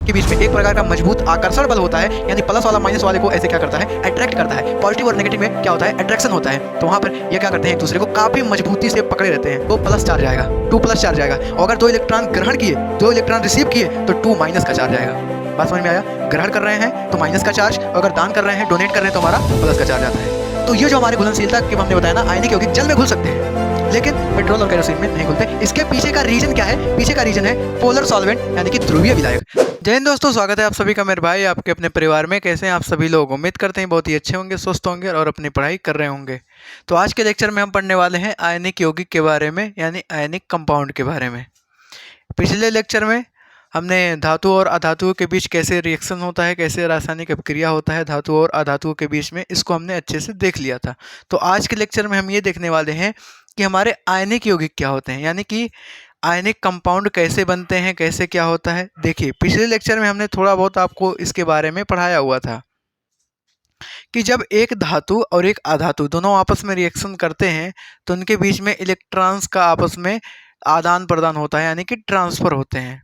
के बीच में एक प्रकार का मजबूत आकर्षण बल होता है, यानी प्लस वाला माइनस वाले को ऐसे क्या करता है, अट्रैक्ट करता है। पॉजिटिव और नेगेटिव में क्या होता है, अट्रैक्शन होता है। तो वहाँ पर ये क्या करते हैं, एक दूसरे को काफी मजबूती से पकड़े रहते हैं। तो प्लस चार्ज आएगा, 2 प्लस चार्ज आएगा। और अगर 2 इलेक्ट्रॉन ग्रहण किए, 2 इलेक्ट्रॉन रिसीव किए तो 2 माइनस का चार्ज आएगा। बात समझ में आया? ग्रहण कर रहे हैं तो माइनस का चार्ज, और अगर दान कर रहे हैं, डोनेट कर रहे हैं तो हमारा प्लस का चार्ज आता है। तो ये जो हमारी घुलनशीलता की हमने बताया ना, आयनिक यौगिक जल में घुल सकते हैं लेकिन पेट्रोल और केरोसिन में नहीं घुलते। इसके पीछे का रीजन क्या है? पीछे का रीजन है पोलर सॉल्वेंट, यानी कि ध्रुवीय विलायक। जय हिंद दोस्तों, स्वागत है आप सभी का मेरे भाई आपके अपने परिवार में। कैसे हैं आप सभी लोग? उम्मीद करते हैं बहुत ही अच्छे होंगे, स्वस्थ होंगे और अपनी पढ़ाई कर रहे होंगे। तो आज के लेक्चर में हम पढ़ने वाले हैं आयनिक यौगिक के बारे में, यानी आयनिक कंपाउंड के बारे में। पिछले लेक्चर में हमने धातु और अधातुओं के बीच कैसे रिएक्शन होता है, कैसे रासायनिक अभिक्रिया होता है धातु और अधातुओं के बीच में, इसको हमने अच्छे से देख लिया था। तो आज के लेक्चर में हम ये देखने वाले हैं कि हमारे आयनिक यौगिक क्या होते हैं, यानी कि आयनिक कंपाउंड कैसे बनते हैं, कैसे क्या होता है। देखिए, पिछले लेक्चर में हमने थोड़ा बहुत आपको इसके बारे में पढ़ाया हुआ था कि जब एक धातु और एक अधातु दोनों आपस में रिएक्शन करते हैं तो उनके बीच में इलेक्ट्रॉन्स का आपस में आदान प्रदान होता है, यानी कि ट्रांसफर होते हैं।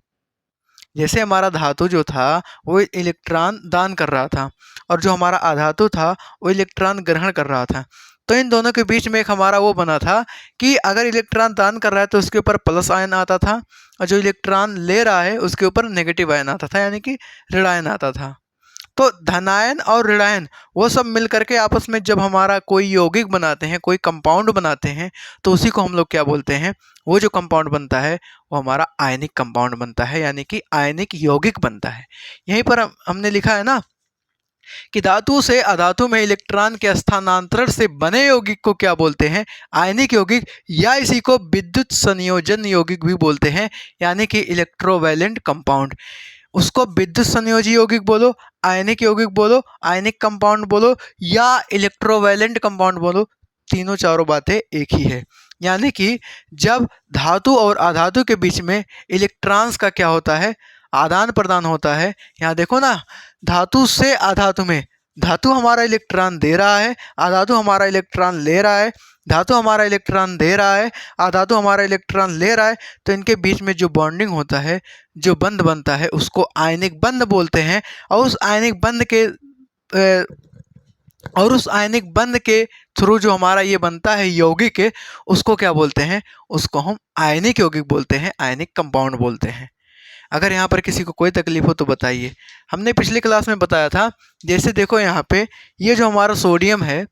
जैसे हमारा धातु जो था वो इलेक्ट्रॉन दान कर रहा था और जो हमारा अधातु था वो इलेक्ट्रॉन ग्रहण कर रहा था। तो इन दोनों के बीच में एक हमारा वो बना था कि अगर इलेक्ट्रॉन दान कर रहा है तो उसके ऊपर प्लस आयन आता था, और जो इलेक्ट्रॉन ले रहा है उसके ऊपर नेगेटिव आयन आता था, यानी कि ऋण आयन आता था। तो धनायन और ऋणायन वो सब मिल करके आपस में जब हमारा कोई यौगिक बनाते हैं, कोई कंपाउंड बनाते हैं, तो उसी को हम लोग क्या बोलते हैं, वो जो कंपाउंड बनता है वो हमारा आयनिक कंपाउंड बनता है, यानी कि आयनिक यौगिक बनता है। यहीं पर हमने लिखा है ना कि धातु से अधातु में इलेक्ट्रॉन के स्थानांतरण से बने यौगिक को क्या बोलते हैं, आयनिक यौगिक, या इसी को विद्युत संयोजन यौगिक भी बोलते हैं, यानी कि इलेक्ट्रोवैलेंट कंपाउंड। उसको विद्युत संयोजी यौगिक बोलो, आयनिक यौगिक बोलो, आयनिक कंपाउंड बोलो, या इलेक्ट्रोवैलेंट कंपाउंड बोलो, तीनों चारों बातें एक ही है। यानी कि जब धातु और अधातु के बीच में इलेक्ट्रॉन्स का क्या होता है, आदान प्रदान होता है। यहाँ देखो ना, धातु से अधातु में धातु हमारा इलेक्ट्रॉन दे रहा है, अधातु हमारा इलेक्ट्रॉन ले रहा है, धातु हमारा इलेक्ट्रॉन दे रहा है, अधातु हमारा इलेक्ट्रॉन ले रहा है। तो इनके बीच में जो बॉन्डिंग होता है, जो बंध बनता है, उसको आयनिक बंध बोलते हैं। और उस आयनिक बंध के थ्रू जो हमारा ये बनता है यौगिक है, उसको क्या बोलते हैं, उसको हम आयनिक यौगिक बोलते हैं, आयनिक कंपाउंड बोलते हैं। अगर यहाँ पर किसी को कोई तकलीफ हो तो बताइए। हमने पिछली क्लास में बताया था, जैसे देखो यहाँ पे ये जो हमारा सोडियम है,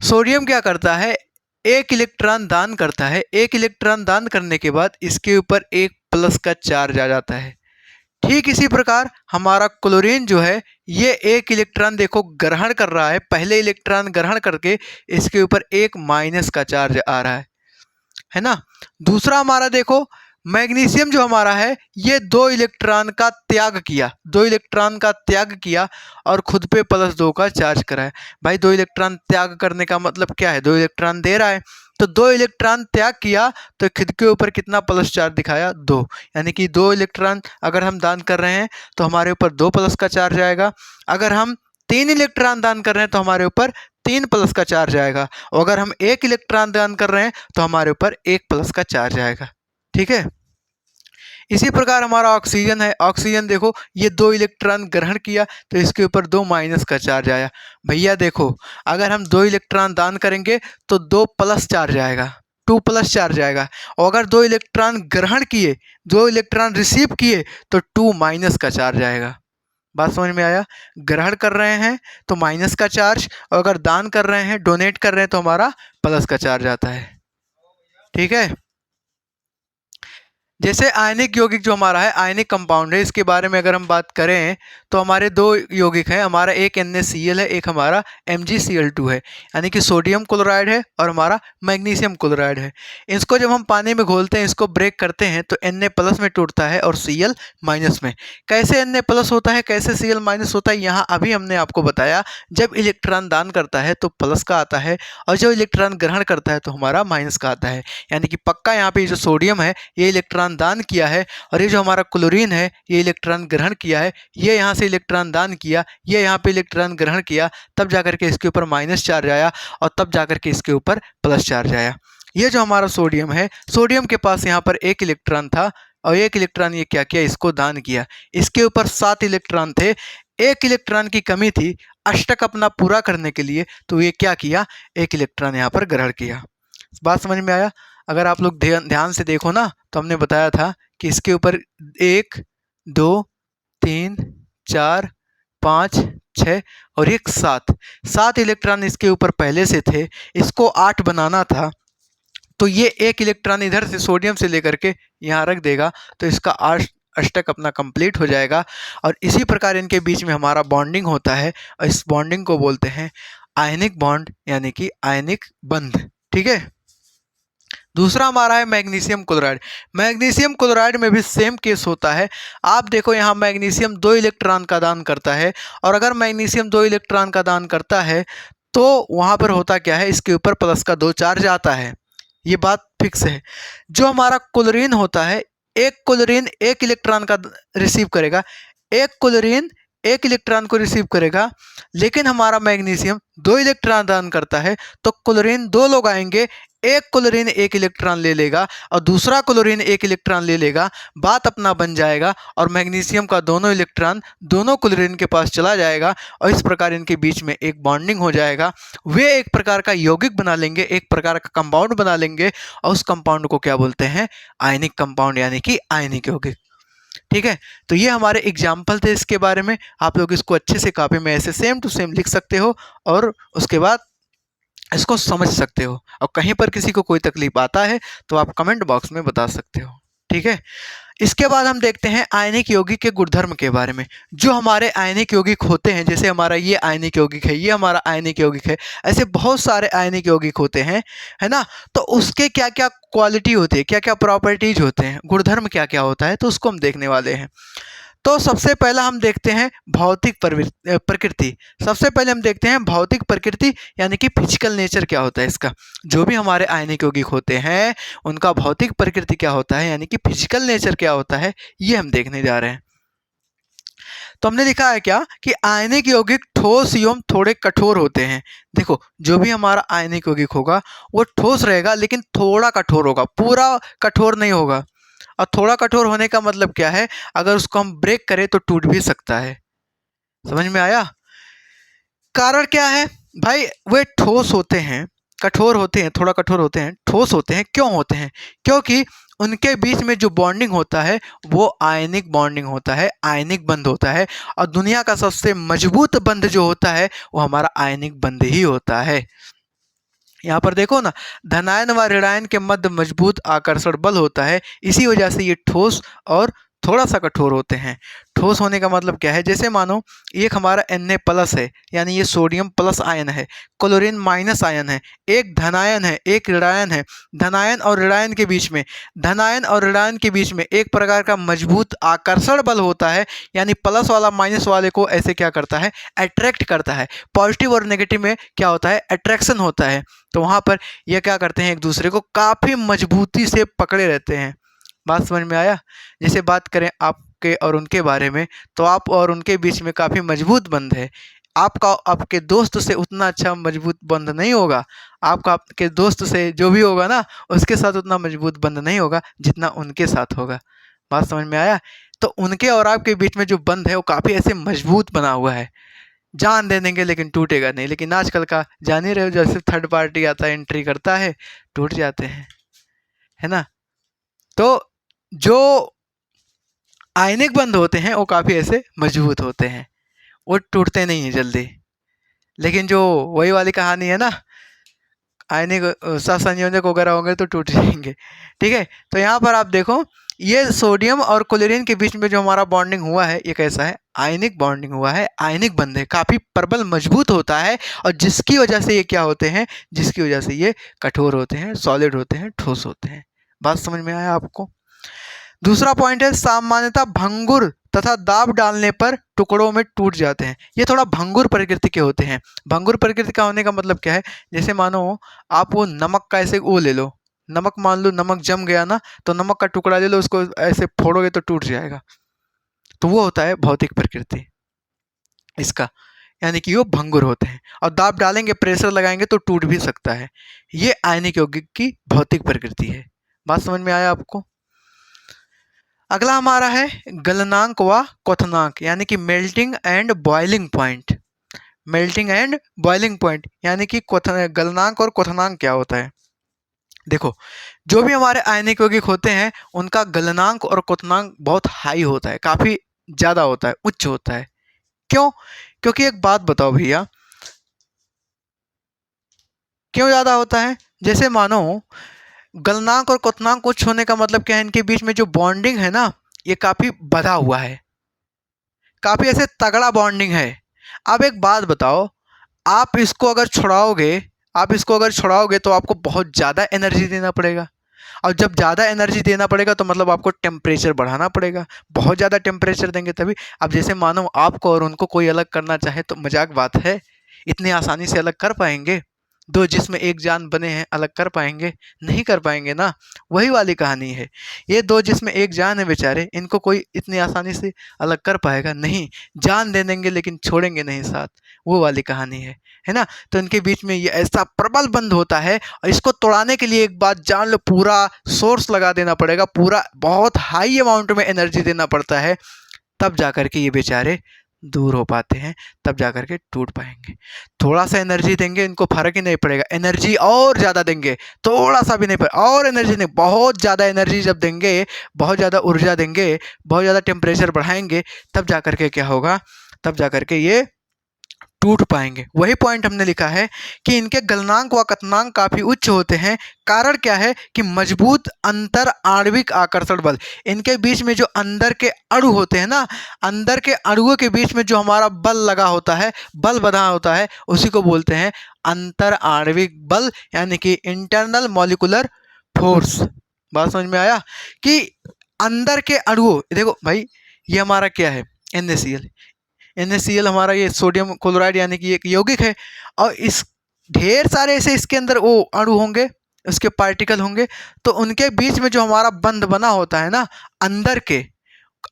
सोडियम क्या करता है, एक इलेक्ट्रॉन दान करता है। एक इलेक्ट्रॉन दान करने के बाद इसके ऊपर एक प्लस का चार्ज आ जाता है। ठीक इसी प्रकार हमारा क्लोरीन जो है, ये एक इलेक्ट्रॉन देखो ग्रहण कर रहा है, पहले इलेक्ट्रॉन ग्रहण करके इसके ऊपर एक माइनस का चार्ज आ रहा है ना। दूसरा हमारा देखो मैग्नीशियम जो हमारा है, ये 2 इलेक्ट्रॉन का त्याग किया, 2 इलेक्ट्रॉन का त्याग किया और खुद पे +2 का चार्ज करा है। भाई 2 इलेक्ट्रॉन त्याग करने का मतलब क्या है, 2 इलेक्ट्रॉन दे रहा है, तो 2 इलेक्ट्रॉन त्याग किया तो खुद के ऊपर कितना प्लस चार्ज दिखाया, 2। यानी कि 2 इलेक्ट्रॉन अगर हम दान कर रहे हैं तो हमारे ऊपर 2 प्लस का चार्ज आएगा। अगर हम 3 इलेक्ट्रॉन दान कर रहे हैं तो हमारे ऊपर 3 प्लस का चार्ज आएगा। और अगर हम 1 इलेक्ट्रॉन दान कर रहे हैं तो हमारे ऊपर 1 प्लस का चार्ज आएगा। ठीक है। इसी प्रकार हमारा ऑक्सीजन है, ऑक्सीजन देखो ये 2 इलेक्ट्रॉन ग्रहण किया तो इसके ऊपर 2 माइनस का चार्ज आया। भैया देखो, अगर हम 2 इलेक्ट्रॉन दान करेंगे तो 2 प्लस चार्ज आएगा, 2 प्लस चार्ज आएगा। और अगर 2 इलेक्ट्रॉन ग्रहण किए, 2 इलेक्ट्रॉन रिसीव किए तो 2 माइनस का चार्ज आएगा। बात समझ में आया? ग्रहण कर रहे हैं तो माइनस का चार्ज, और अगर दान कर रहे हैं, डोनेट कर रहे हैं, तो हमारा प्लस का चार्ज आता है। ठीक है। जैसे आयनिक यौगिक जो हमारा है, आयनिक कंपाउंड है, इसके बारे में अगर हम बात करें तो हमारे 2 यौगिक हैं, हमारा एक NaCl है, एक हमारा MgCl2 है, यानी कि सोडियम क्लोराइड है और हमारा मैग्नीशियम क्लोराइड है। इसको जब हम पानी में घोलते हैं, इसको ब्रेक करते हैं तो Na+ में टूटता है और Cl- में। कैसे Na+ होता है, कैसे Cl- होता है, यहाँ अभी हमने आपको बताया। जब इलेक्ट्रॉन दान करता है तो प्लस का आता है, और जब इलेक्ट्रॉन ग्रहण करता है तो हमारा माइनस का आता है। यानी कि पक्का यहाँ पे जो सोडियम है ये इलेक्ट्रॉन दान किया है, और ये जो हमारा क्लोरीन है ये इलेक्ट्रॉन ग्रहण किया है। ये यहाँ से इलेक्ट्रॉन दान किया, ये यहाँ पे इलेक्ट्रॉन ग्रहण किया, तब जाकर के इसके ऊपर माइनस चार्ज आया, और तब जाकर के इसके ऊपर प्लस चार्ज आया। ये जो हमारा सोडियम है, सोडियम के पास यहाँ पर एक इलेक्ट्रॉन था और एक इलेक्ट्रॉन ये क्या किया, इसको दान किया। इसके ऊपर 7 इलेक्ट्रॉन थे, एक इलेक्ट्रॉन की कमी थी अष्टक अपना पूरा करने के लिए, तो ये क्या किया, एक इलेक्ट्रॉन यहाँ पर ग्रहण किया। बात समझ में आया? अगर आप लोग ध्यान से देखो ना, तो हमने बताया था कि इसके ऊपर 1 2 3 4 5 6 और एक 7 इलेक्ट्रॉन इसके ऊपर पहले से थे, इसको 8 बनाना था। तो ये एक इलेक्ट्रॉन इधर से सोडियम से लेकर के यहाँ रख देगा, तो इसका अष्टक अपना कंप्लीट हो जाएगा। और इसी प्रकार इनके बीच में हमारा बॉन्डिंग होता है, और इस बॉन्डिंग को बोलते हैं आयनिक बॉन्ड, यानी कि आयनिक बंध। ठीक है। दूसरा हमारा है मैग्नीशियम क्लोराइड। मैग्नीशियम क्लोराइड में भी सेम केस होता है। आप देखो यहाँ मैग्नीशियम 2 इलेक्ट्रॉन का दान करता है, और अगर मैग्नीशियम 2 इलेक्ट्रॉन का दान करता है तो वहाँ पर होता क्या है, इसके ऊपर प्लस का 2 चार्ज आता है। ये बात फिक्स है। जो हमारा क्लोरीन होता है, एक क्लोरीन 1 इलेक्ट्रॉन का रिसीव करेगा, एक क्लोरीन 1 इलेक्ट्रॉन को रिसीव करेगा, लेकिन हमारा मैग्नीशियम 2 इलेक्ट्रॉन दान करता है, तो क्लोरीन 2 लोग आएंगे, एक क्लोरीन 1 इलेक्ट्रॉन ले लेगा और दूसरा क्लोरीन 1 इलेक्ट्रॉन ले लेगा, बात अपना बन जाएगा, और मैग्नीशियम का दोनों इलेक्ट्रॉन दोनों क्लोरीन के पास चला जाएगा, और इस प्रकार इनके बीच में एक बॉन्डिंग हो जाएगा। वे एक प्रकार का यौगिक बना लेंगे, एक प्रकार का कंपाउंड बना लेंगे, और उस कंपाउंड को क्या बोलते हैं, आयनिक कंपाउंड, यानी कि आयनिक यौगिक। ठीक है। तो ये हमारे एग्जाम्पल थे इसके बारे में। आप लोग इसको अच्छे से कॉपी में ऐसे सेम टू सेम लिख सकते हो, और उसके बाद इसको समझ सकते हो, और कहीं पर किसी को कोई तकलीफ आता है तो आप कमेंट बॉक्स में बता सकते हो। ठीक है। इसके बाद हम देखते हैं आयनिक यौगिक के गुणधर्म के बारे में। जो हमारे आयनिक यौगिक होते हैं, जैसे हमारा ये आयनिक यौगिक है, ये हमारा आयनिक यौगिक है, ऐसे बहुत सारे आयनिक यौगिक होते हैं, है ना। तो उसके क्या क्या क्वालिटी होती है, क्या क्या प्रॉपर्टीज होते हैं, गुणधर्म क्या क्या होता है, तो उसको हम देखने वाले हैं। तो सबसे पहला हम देखते हैं भौतिक प्रकृति। सबसे पहले हम देखते हैं भौतिक प्रकृति, यानी कि फिजिकल नेचर क्या होता है इसका। जो भी हमारे आयनिक यौगिक होते हैं उनका भौतिक प्रकृति क्या होता है, यानी कि फिजिकल नेचर क्या होता है, ये हम देखने जा रहे हैं। तो हमने लिखा है क्या कि आयनिक यौगिक ठोस एवं थोड़े कठोर होते हैं। देखो, जो भी हमारा आयनिक यौगिक होगा वो ठोस रहेगा, लेकिन थोड़ा कठोर होगा, पूरा कठोर नहीं होगा। और थोड़ा कठोर होने का मतलब क्या है, अगर उसको हम ब्रेक करें तो टूट भी सकता है। समझ में आया? कारण क्या है भाई, वे ठोस होते हैं, कठोर होते हैं, थोड़ा कठोर होते हैं, ठोस होते हैं। क्यों होते हैं? क्योंकि उनके बीच में जो बॉन्डिंग होता है वो आयनिक बॉन्डिंग होता है, आयनिक बंध होता है। और दुनिया का सबसे मजबूत बंध जो होता है वो हमारा आयनिक बंध ही होता है। यहाँ पर देखो ना, धनायन व ऋणायन के मध्य मजबूत आकर्षण बल होता है, इसी वजह से ये ठोस और थोड़ा सा कठोर होते हैं। ठोस होने का मतलब क्या है, जैसे मानो एक हमारा Na प्लस है, यानी ये सोडियम प्लस आयन है, क्लोरीन माइनस आयन है, एक धनायन है एक ऋणायन है। धनायन और ऋणायन के बीच में, धनायन और ऋणायन के बीच में एक प्रकार का मजबूत आकर्षण बल होता है, यानी प्लस वाला माइनस वाले को ऐसे क्या करता है, अट्रैक्ट करता है। पॉजिटिव और नेगेटिव में क्या होता है, अट्रैक्शन होता है। तो वहाँ पर ये क्या करते हैं, एक दूसरे को काफ़ी मजबूती से पकड़े रहते हैं। बात समझ में आया? जैसे बात करें आपके और उनके बारे में, तो आप और उनके बीच में काफ़ी मजबूत बंध है। आपका आपके दोस्त से उतना अच्छा मजबूत बंध नहीं होगा, आपका आपके दोस्त से जो भी होगा ना, उसके साथ उतना मजबूत बंध नहीं होगा जितना उनके साथ होगा। बात समझ में आया? तो उनके और आपके बीच में जो बंध है वो काफ़ी ऐसे मजबूत बना हुआ है। जान दे देंगे लेकिन टूटेगा नहीं। लेकिन आजकल का जान ही रहे हो, जैसे थर्ड पार्टी आता है, एंट्री करता है, टूट जाते हैं, है ना। तो जो आयनिक बंध होते हैं वो काफ़ी ऐसे मजबूत होते हैं, वो टूटते नहीं हैं जल्दी। लेकिन जो वही वाली कहानी है ना, आयनिक सहसंयोजक वगैरह होंगे तो टूट जाएंगे। ठीक है। तो यहाँ पर आप देखो, ये सोडियम और क्लोरीन के बीच में जो हमारा बॉन्डिंग हुआ है ये कैसा है, आयनिक बॉन्डिंग हुआ है, आयनिक बंध है, काफ़ी प्रबल मजबूत होता है। और जिसकी वजह से ये क्या होते हैं, जिसकी वजह से ये कठोर होते हैं, सॉलिड होते हैं, ठोस होते हैं। बात समझ में आया आपको? दूसरा पॉइंट है सामान्यतः भंगुर तथा दाब डालने पर टुकड़ों में टूट जाते हैं। ये थोड़ा भंगुर प्रकृति के होते हैं। भंगुर प्रकृति का होने का मतलब क्या है, जैसे मानो आप वो नमक का ऐसे वो ले लो, नमक मान लो नमक जम गया ना, तो नमक का टुकड़ा ले लो, उसको ऐसे फोड़ोगे तो टूट जाएगा। तो वो होता है भौतिक प्रकृति इसका, यानी कि वो भंगुर होते हैं। और दाब डालेंगे, प्रेशर लगाएंगे तो टूट भी सकता है। ये आयनिक यौगिक की भौतिक प्रकृति है। बात समझ में आया आपको? अगला हमारा है गलनांक व क्वथनांक यानी कि melting and boiling point. Melting and boiling point यानी कि गलनांक और क्वथनांक क्या होता है। देखो, जो भी हमारे आयनिक यौगिक होते हैं उनका गलनांक और क्वथनांक बहुत हाई होता है, काफी ज्यादा होता है, उच्च होता है। क्यों? क्योंकि एक बात बताओ भैया, क्यों ज्यादा होता है? जैसे मानो गलनांक और क्वथनांक उच्च होने का मतलब क्या है, इनके बीच में जो बॉन्डिंग है ना, ये काफी बधा हुआ है, काफी ऐसे तगड़ा बॉन्डिंग है। अब एक बात बताओ, आप इसको अगर छुड़ाओगे, आप इसको अगर छुड़ाओगे तो आपको बहुत ज़्यादा एनर्जी देना पड़ेगा, और जब ज़्यादा एनर्जी देना पड़ेगा तो मतलब आपको टेम्परेचर बढ़ाना पड़ेगा, बहुत ज़्यादा टेम्परेचर देंगे तभी। अब जैसे मानो आपको और उनको कोई अलग करना चाहे तो मजाक बात है, इतनी आसानी से अलग कर पाएंगे? दो जिस्म एक जान बने हैं, अलग कर पाएंगे? नहीं कर पाएंगे ना। वही वाली कहानी है, ये दो जिस्म एक जान है बेचारे, इनको कोई इतनी आसानी से अलग कर पाएगा नहीं। जान दे देंगे लेकिन छोड़ेंगे नहीं साथ, वो वाली कहानी है ना। तो इनके बीच में ये ऐसा प्रबल बंध होता है, और इसको तोड़ाने के लिए एक बात जान लो, पूरा सोर्स लगा देना पड़ेगा, पूरा बहुत हाई अमाउंट में एनर्जी देना पड़ता है, तब जा कर के ये बेचारे दूर हो पाते हैं, तब जा कर के टूट पाएंगे। थोड़ा सा एनर्जी देंगे इनको फर्क ही नहीं पड़ेगा, एनर्जी और ज़्यादा देंगे, थोड़ा सा भी नहीं पड़ेगा, और एनर्जी नहीं, बहुत ज़्यादा एनर्जी जब देंगे, बहुत ज़्यादा ऊर्जा देंगे, बहुत ज़्यादा टेम्परेचर बढ़ाएंगे, तब जा कर के क्या होगा, तब जा कर के ये टूट पाएंगे। वही पॉइंट हमने लिखा है कि इनके गलनांक व क्वथनांक काफी उच्च होते हैं। कारण क्या है कि मजबूत अंतर आणविक आकर्षण बल, इनके बीच में जो अंदर के अणु होते हैं ना, अंदर के अणुओं के बीच में जो हमारा बल लगा होता है, बल बना होता है, उसी को बोलते हैं अंतर आणविक बल, यानी कि इंटरनल मॉलिक्यूलर फोर्स। बात समझ में आया कि अंदर के अणुओं, देखो भाई ये हमारा क्या है, NaCl। NaCl हमारा ये सोडियम क्लोराइड यानी कि एक यौगिक है, और इस ढेर सारे ऐसे इसके अंदर वो अणु होंगे, उसके पार्टिकल होंगे, तो उनके बीच में जो हमारा बंध बना होता है ना, अंदर के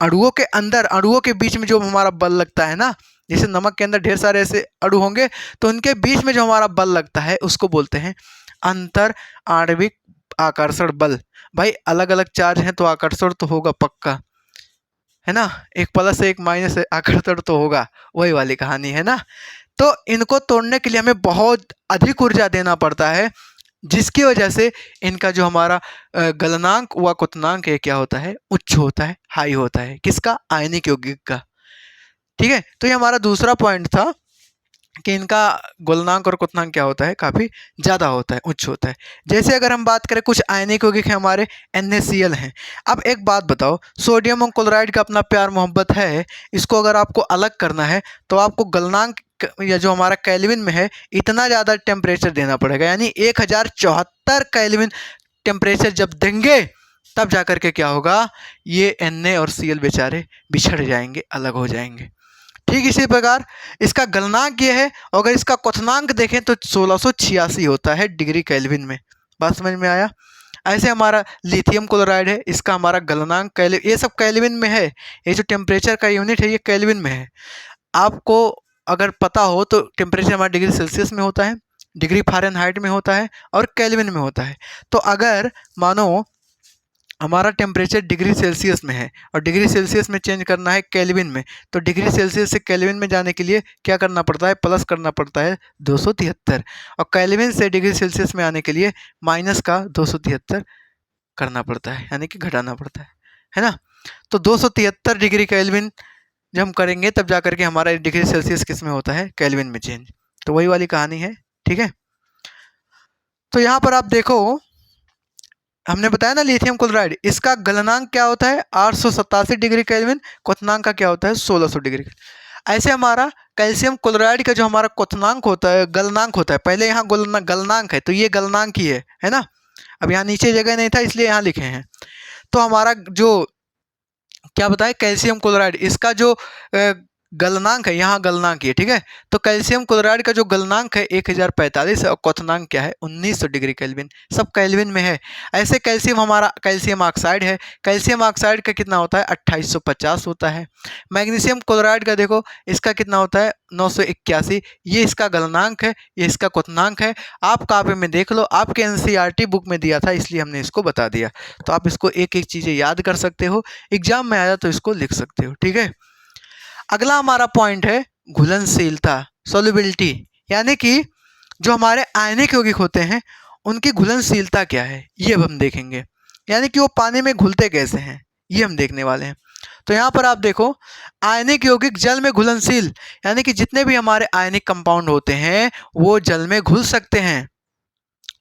अणुओं के अंदर, अणुओं के बीच में जो हमारा बल लगता है ना, जैसे नमक के अंदर ढेर सारे ऐसे अणु होंगे, तो उनके बीच में जो हमारा बल लगता है उसको बोलते हैं अंतर आणविक आकर्षण बल। भाई अलग अलग चार्ज हैं तो आकर्षण तो होगा पक्का, है ना, एक प्लस एक माइनस आकर्षण तो होगा, वही वाली कहानी है ना। तो इनको तोड़ने के लिए हमें बहुत अधिक ऊर्जा देना पड़ता है, जिसकी वजह से इनका जो हमारा गलनांक व क्वथनांक है क्या होता है, उच्च होता है, हाई होता है। किसका? आयनिक यौगिक का। ठीक है, तो ये हमारा दूसरा पॉइंट था कि इनका गलनांक और क्वथनांक क्या होता है, काफ़ी ज़्यादा होता है, उच्च होता है। जैसे अगर हम बात करें, कुछ आयनिक यौगिक हैं हमारे, NaCl हैं। अब एक बात बताओ, सोडियम और क्लोराइड का अपना प्यार मोहब्बत है, इसको अगर आपको अलग करना है तो आपको गलनांक या जो हमारा केल्विन में है, इतना ज़्यादा टेम्परेचर देना पड़ेगा, यानी 1074 केल्विन टेम्परेचर जब देंगे तब जा कर के क्या होगा, ये Na और Cl बेचारे बिछड़ जाएंगे, अलग हो जाएंगे। ठीक इसी प्रकार इसका गलनांक ये है, और अगर इसका क्वथनांक देखें तो 1686 होता है डिग्री केल्विन में। बात समझ में आया? ऐसे हमारा लिथियम क्लोराइड है, इसका हमारा गलनांक केल्विन, ये सब केल्विन में है, ये जो टेम्परेचर का यूनिट है ये केल्विन में है। आपको अगर पता हो तो टेम्परेचर हमारा डिग्री सेल्सियस में होता है, डिग्री फ़ारेनहाइट में होता है, और केल्विन में होता है। तो अगर मानो हमारा टेम्परेचर डिग्री सेल्सियस में है और डिग्री सेल्सियस में चेंज करना है केल्विन में, तो डिग्री सेल्सियस से केल्विन में जाने के लिए क्या करना पड़ता है, प्लस करना पड़ता है 273, और केल्विन से डिग्री सेल्सियस में आने के लिए माइनस का 273 करना पड़ता है, यानी कि घटाना पड़ता है ना। तो 273 डिग्री केल्विन जब हम करेंगे तब जा करके हमारा डिग्री सेल्सियस किस में होता है, केल्विन में चेंज। तो वही वाली कहानी है। ठीक है, तो यहाँ पर आप देखो, हमने बताया ना लिथियम क्लोराइड, इसका गलनांक क्या होता है, 887 डिग्री केल्विन, क्वथनांक का क्या होता है, 1600 डिग्री। ऐसे हमारा कैल्शियम क्लोराइड का जो हमारा क्वथनांक होता है, गलनांक होता है, पहले यहाँ गलनांक है तो ये गलनांक ही है ना। अब यहाँ नीचे जगह नहीं था इसलिए यहाँ लिखे हैं। तो हमारा जो क्या बताए, कैल्शियम क्लोराइड, इसका जो गलनांक है, यहाँ गलनांक है, ठीक है। तो कैल्शियम क्लोराइड का जो गलनांक है 1045 है और क्वथनांक क्या है 1900 डिग्री केल्विन, सब केल्विन में है। ऐसे कैल्शियम हमारा कैल्शियम ऑक्साइड है, कैल्शियम ऑक्साइड का कितना होता है 2850 होता है। मैग्नीशियम क्लोराइड का देखो इसका कितना होता है 981, ये इसका गलनांक है, ये इसका क्वथनांक है। आप कॉपी में देख लो, आपके एनसीईआरटी बुक में दिया था इसलिए हमने इसको बता दिया। तो आप इसको एक एक चीज़ें याद कर सकते हो, एग्जाम में आया तो इसको लिख सकते हो, ठीक है। अगला हमारा पॉइंट है घुलनशीलता, सॉल्युबिलिटी, यानी कि जो हमारे आयनिक यौगिक होते हैं उनकी घुलनशीलता क्या है ये अब हम देखेंगे, यानी कि वो पानी में घुलते कैसे हैं ये हम देखने वाले हैं। तो यहाँ पर आप देखो आयनिक यौगिक जल में घुलनशील, यानी कि जितने भी हमारे आयनिक कंपाउंड होते हैं वो जल में घुल सकते हैं,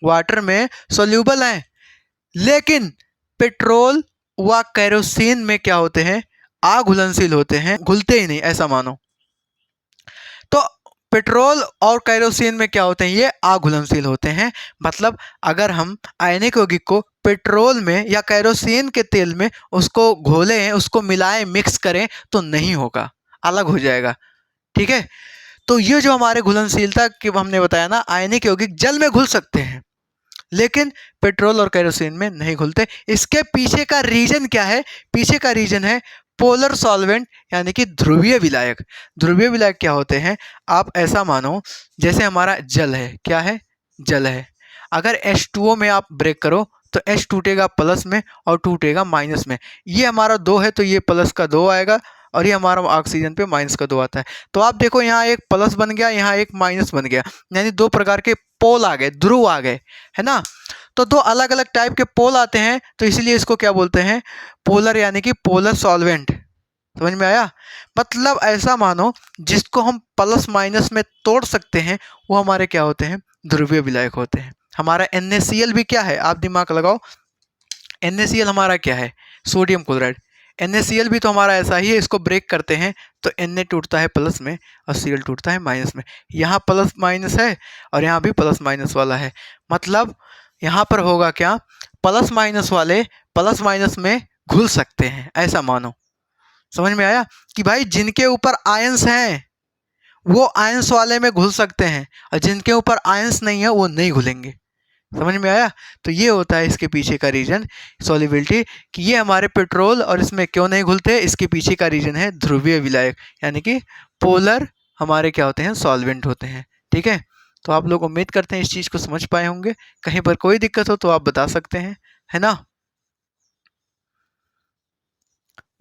वाटर में सोल्यूबल हैं। लेकिन पेट्रोल व केरोसिन में क्या होते हैं, अघुलनशील होते हैं, घुलते ही नहीं, ऐसा मानो। तो पेट्रोल और केरोसिन में क्या होते हैं, ये अघुलनशील होते हैं। मतलब अगर हम आयनिक यौगिक को पेट्रोल में या केरोसिन के तेल में उसको घोलें, उसको मिलाएं, मिक्स करें तो नहीं होगा, अलग हो जाएगा, ठीक है। तो ये जो हमारे घुलनशीलता की हमने बताया ना, आयनिक यौगिक जल में घुल सकते हैं लेकिन पेट्रोल और केरोसिन में नहीं घुलते। इसके पीछे का रीजन क्या है, पीछे का रीजन है पोलर सॉल्वेंट, यानी कि ध्रुवीय विलायक। ध्रुवीय विलायक क्या होते हैं, आप ऐसा मानो जैसे हमारा जल है, क्या है, जल है। अगर H2O में आप ब्रेक करो तो H टूटेगा प्लस में और टूटेगा माइनस में। ये हमारा 2 है तो ये प्लस का 2 आएगा और ये हमारा ऑक्सीजन पे माइनस का 2 आता है। तो आप देखो यहाँ एक प्लस बन गया, यहाँ एक माइनस बन गया, यानी 2 प्रकार के पोल आ गए, ध्रुव आ गए, है ना। तो 2 अलग अलग टाइप के पोल आते हैं तो इसीलिए इसको क्या बोलते हैं, पोलर, यानी कि पोलर सॉल्वेंट। समझ में आया। मतलब ऐसा मानो जिसको हम प्लस माइनस में तोड़ सकते हैं वो हमारे क्या होते हैं, ध्रुवीय विलायक होते हैं। हमारा NaCl भी क्या है, आप दिमाग लगाओ, NaCl हमारा क्या है, सोडियम क्लोराइड। NaCl भी तो हमारा ऐसा ही है, इसको ब्रेक करते हैं तो Na टूटता है प्लस में और Cl टूटता है माइनस में। यहाँ प्लस माइनस है और यहाँ भी प्लस माइनस वाला है। मतलब यहाँ पर होगा क्या, प्लस माइनस वाले प्लस माइनस में घुल सकते हैं, ऐसा मानो। समझ में आया कि भाई जिनके ऊपर आयंस हैं वो आयंस वाले में घुल सकते हैं और जिनके ऊपर आयंस नहीं है वो नहीं घुलेंगे। समझ में आया। तो ये होता है इसके पीछे का रीजन, सॉल्युबिलिटी, कि ये हमारे पेट्रोल और इसमें क्यों नहीं घुलते, इसके पीछे का रीजन है ध्रुवीय विलायक, यानी कि पोलर हमारे क्या होते हैं, सॉल्वेंट होते हैं, ठीक है। तो आप लोग उम्मीद करते हैं इस चीज़ को समझ पाए होंगे। कहीं पर कोई दिक्कत हो तो आप बता सकते हैं, है ना।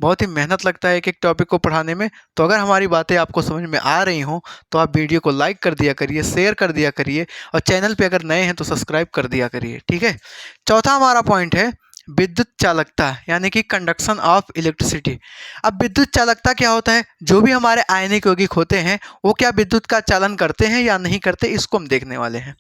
बहुत ही मेहनत लगता है एक एक टॉपिक को पढ़ाने में। तो अगर हमारी बातें आपको समझ में आ रही हों तो आप वीडियो को लाइक कर दिया करिए, शेयर कर दिया करिए और चैनल पे अगर नए हैं तो सब्सक्राइब कर दिया करिए, ठीक है। चौथा हमारा पॉइंट है विद्युत चालकता, यानी कि कंडक्शन ऑफ इलेक्ट्रिसिटी। अब विद्युत चालकता क्या होता है, जो भी हमारे आयनिक यौगिक होते हैं वो क्या विद्युत का चालन करते हैं या नहीं करते, इसको हम देखने वाले हैं।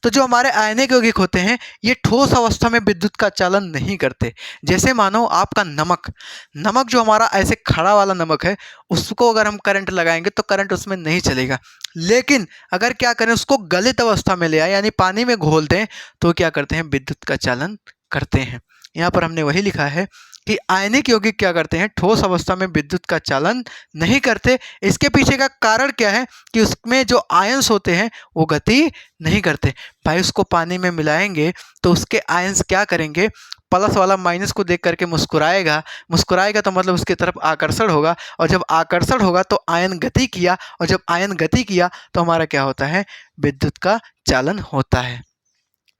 तो जो हमारे आयनिक यौगिक होते हैं ये ठोस अवस्था में विद्युत का चालन नहीं करते। जैसे मानो आपका नमक, नमक जो हमारा ऐसे खड़ा वाला नमक है उसको अगर हम करंट लगाएंगे तो करंट उसमें नहीं चलेगा। लेकिन अगर क्या करें उसको गलित अवस्था में ले आए यानी पानी में घोल दें तो क्या करते हैं, विद्युत का चालन करते हैं। यहाँ पर हमने वही लिखा है कि आयनिक यौगिक क्या करते हैं, ठोस अवस्था में विद्युत का चालन नहीं करते। इसके पीछे का कारण क्या है कि उसमें जो आयंस होते हैं वो गति नहीं करते। भाई उसको पानी में मिलाएंगे तो उसके आयंस क्या करेंगे, प्लस वाला माइनस को देख करके मुस्कुराएगा, मुस्कुराएगा तो मतलब उसकी तरफ आकर्षण होगा और जब आकर्षण होगा तो आयन गति किया और जब आयन गति किया तो हमारा क्या होता है, विद्युत का चालन होता है।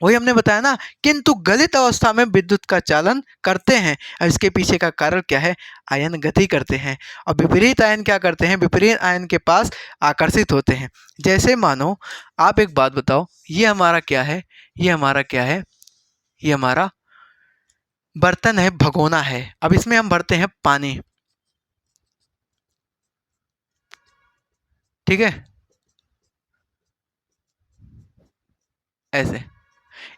वही हमने बताया ना, किंतु गलित अवस्था में विद्युत का चालन करते हैं। और इसके पीछे का कारण क्या है, आयन गति करते हैं और विपरीत आयन क्या करते हैं, विपरीत आयन के पास आकर्षित होते हैं। जैसे मानो आप एक बात बताओ, ये हमारा क्या है, ये हमारा क्या है, ये हमारा बर्तन है, भगोना है। अब इसमें हम भरते हैं पानी, ठीक है, ऐसे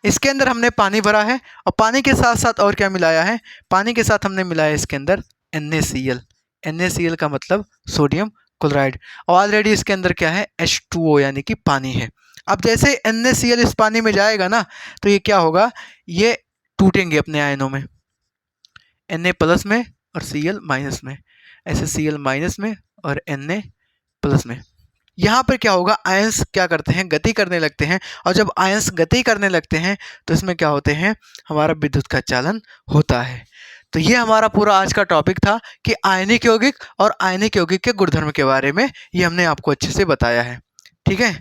इसके अंदर हमने पानी भरा है और पानी के साथ साथ और क्या मिलाया है, पानी के साथ हमने मिलाया इसके अंदर NaCl। NaCl का मतलब सोडियम क्लोराइड और ऑलरेडी इसके अंदर क्या है, H2O यानी कि पानी है। अब जैसे NaCl इस पानी में जाएगा ना तो ये क्या होगा, ये टूटेंगे अपने आयनों में, Na प्लस में और Cl माइनस में, ऐसे Cl माइनस में और Na प्लस में। यहाँ पर क्या होगा, आयंस क्या करते हैं, गति करने लगते हैं, और जब आयंस गति करने लगते हैं तो इसमें क्या होते हैं, हमारा विद्युत का चालन होता है। तो ये हमारा पूरा आज का टॉपिक था कि आयनिक यौगिक और आयनिक यौगिक के गुणधर्म के बारे में ये हमने आपको अच्छे से बताया है। ठीक है,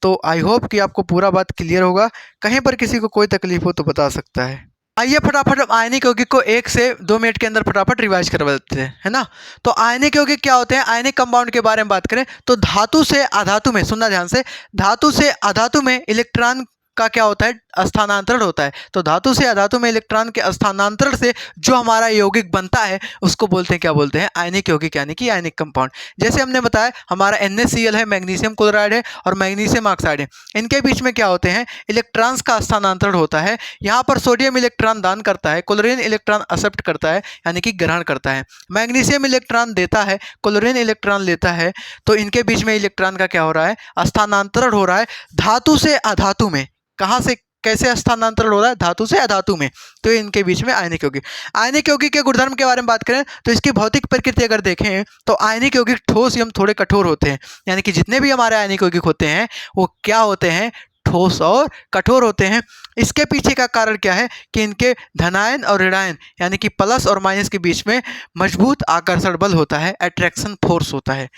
तो आई होप कि आपको पूरा बात क्लियर होगा। कहीं पर किसी को कोई तकलीफ हो तो बता सकता है। आइए फटाफट हम आयनिक यौगिक को 1 से 2 मिनट के अंदर फटाफट रिवाइज करवा देते हैं, है ना। तो आयनिक यौगिक क्या होते हैं, आयनिक कंपाउंड के बारे में बात करें तो धातु से अधातु में, सुनना ध्यान से, धातु से अधातु में इलेक्ट्रॉन का क्या होता है, स्थानांतरण होता है। तो धातु से अधातु में इलेक्ट्रॉन के स्थानांतरण से जो हमारा यौगिक बनता है उसको बोलते हैं, क्या बोलते हैं, आयनिक यौगिक, यानी कि आयनिक कंपाउंड। जैसे हमने बताया हमारा NaCl है, मैग्नीशियम क्लोराइड है और मैग्नीशियम ऑक्साइड है, इनके बीच में क्या होते हैं, इलेक्ट्रॉन्स का स्थानांतरण होता है। यहाँ पर सोडियम इलेक्ट्रॉन दान करता है, क्लोरीन इलेक्ट्रॉन एक्सेप्ट करता है, यानी कि ग्रहण करता है। मैग्नीशियम इलेक्ट्रॉन देता है, क्लोरीन इलेक्ट्रॉन लेता है। तो इनके बीच में इलेक्ट्रॉन का क्या हो रहा है, स्थानांतरण हो रहा है धातु से अधातु में। कहाँ से कैसे स्थानांतरण हो रहा है, धातु से अधातु में। तो इनके बीच में आयनिक यौगिक। आयनिक यौगिक के गुणधर्म के बारे में बात करें तो इसकी भौतिक प्रकृति अगर देखें तो आयनिक यौगिक ठोस एवं थोड़े कठोर होते हैं। यानी कि जितने भी हमारे आयनिक यौगिक होते हैं वो क्या होते हैं, ठोस और कठोर होते हैं। इसके पीछे का कारण क्या है कि इनके धनायन और ऋणायन यानी कि प्लस और माइनस के बीच में मजबूत आकर्षण बल होता है, अट्रैक्शन फोर्स होता है।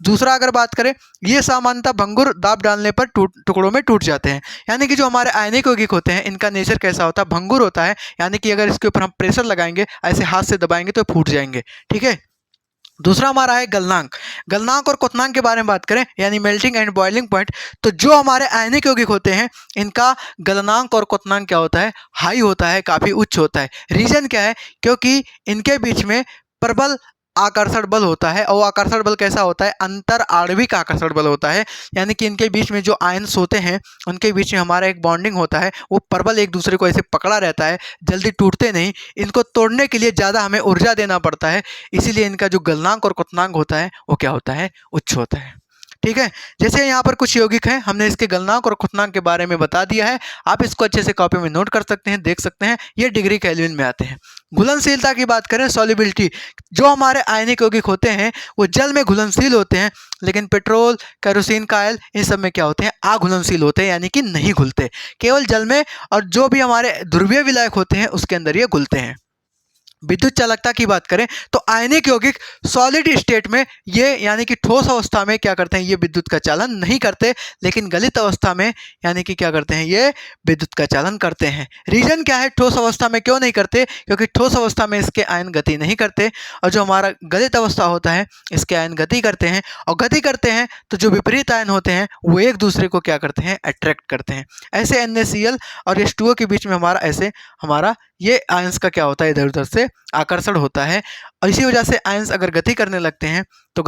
दूसरा अगर बात करें, ये सामान्यतः भंगुर दाब डालने पर टुकड़ों में टूट जाते हैं। यानी कि जो हमारे आयनिक यौगिक होते हैं इनका नेचर कैसा होता है, भंगुर होता है। यानी कि अगर इसके ऊपर हम प्रेशर लगाएंगे, ऐसे हाथ से दबाएंगे तो फूट जाएंगे। ठीक है, दूसरा हमारा है गलनांक। गलनांक और क्वथनांक के बारे में बात करें यानी मेल्टिंग एंड बॉइलिंग पॉइंट, तो जो हमारे आयनिक यौगिक होते हैं इनका गलनांक और क्वथनांक क्या होता है, हाई होता है, काफ़ी उच्च होता है। रीजन क्या है, क्योंकि इनके बीच में प्रबल आकर्षण बल होता है। और आकर्षण बल कैसा होता है, अंतर आणविक आकर्षण बल होता है। यानी कि इनके बीच में जो आयन्स होते हैं उनके बीच में हमारा एक बॉन्डिंग होता है, वो प्रबल एक दूसरे को ऐसे पकड़ा रहता है, जल्दी टूटते नहीं। इनको तोड़ने के लिए ज़्यादा हमें ऊर्जा देना पड़ता है, इसीलिए इनका जो गलनांक और क्वथनांक होता है वो क्या होता है, उच्च होता है। ठीक है, जैसे यहाँ पर कुछ यौगिक हैं, हमने इसके गलनांक और क्वथनांक के बारे में बता दिया है। आप इसको अच्छे से कॉपी में नोट कर सकते हैं, देख सकते हैं, ये डिग्री केल्विन में आते हैं। घुलनशीलता की बात करें, सॉल्युबिलिटी, जो हमारे आयनिक यौगिक होते हैं वो जल में घुलनशील होते हैं, लेकिन पेट्रोल, केरोसिन का ऑयल, इन सब में क्या होते हैं, अघुलनशील होते हैं, यानी कि नहीं घुलते, केवल जल में। और जो भी हमारे ध्रुवीय विलायक होते हैं उसके अंदर ये घुलते हैं। विद्युत चालकता की बात करें तो आयनिक यौगिक सॉलिड स्टेट में ये यानी कि ठोस अवस्था में क्या करते हैं, ये विद्युत का चालन नहीं करते, लेकिन गलित अवस्था में यानी कि क्या करते हैं, ये विद्युत का चालन करते हैं। रीजन क्या है, ठोस अवस्था में क्यों नहीं करते, क्योंकि ठोस अवस्था में इसके आयन गति नहीं करते, और जो हमारा गलित अवस्था होता है इसके आयन गति करते हैं। और गति करते हैं तो जो विपरीत आयन होते हैं वो एक दूसरे को क्या करते हैं, अट्रैक्ट करते हैं। ऐसे NaCl और H2O के बीच में हमारा ये आयंस का क्या होता है, इधर उधर से आकर्षण होता है। और इसी वजह से आयंस अगर गति करने लगते हैं तो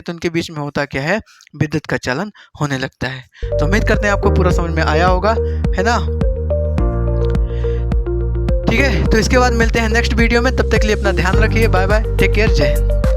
उनके बीच में होता क्या है, विद्युत का चालन होने लगता है। तो उम्मीद करते हैं आपको पूरा समझ में आया होगा, है ना। ठीक है, तो इसके बाद मिलते हैं नेक्स्ट वीडियो में, तब तक के लिए अपना ध्यान रखिए। बाय बाय, टेक केयर, जय हिंद।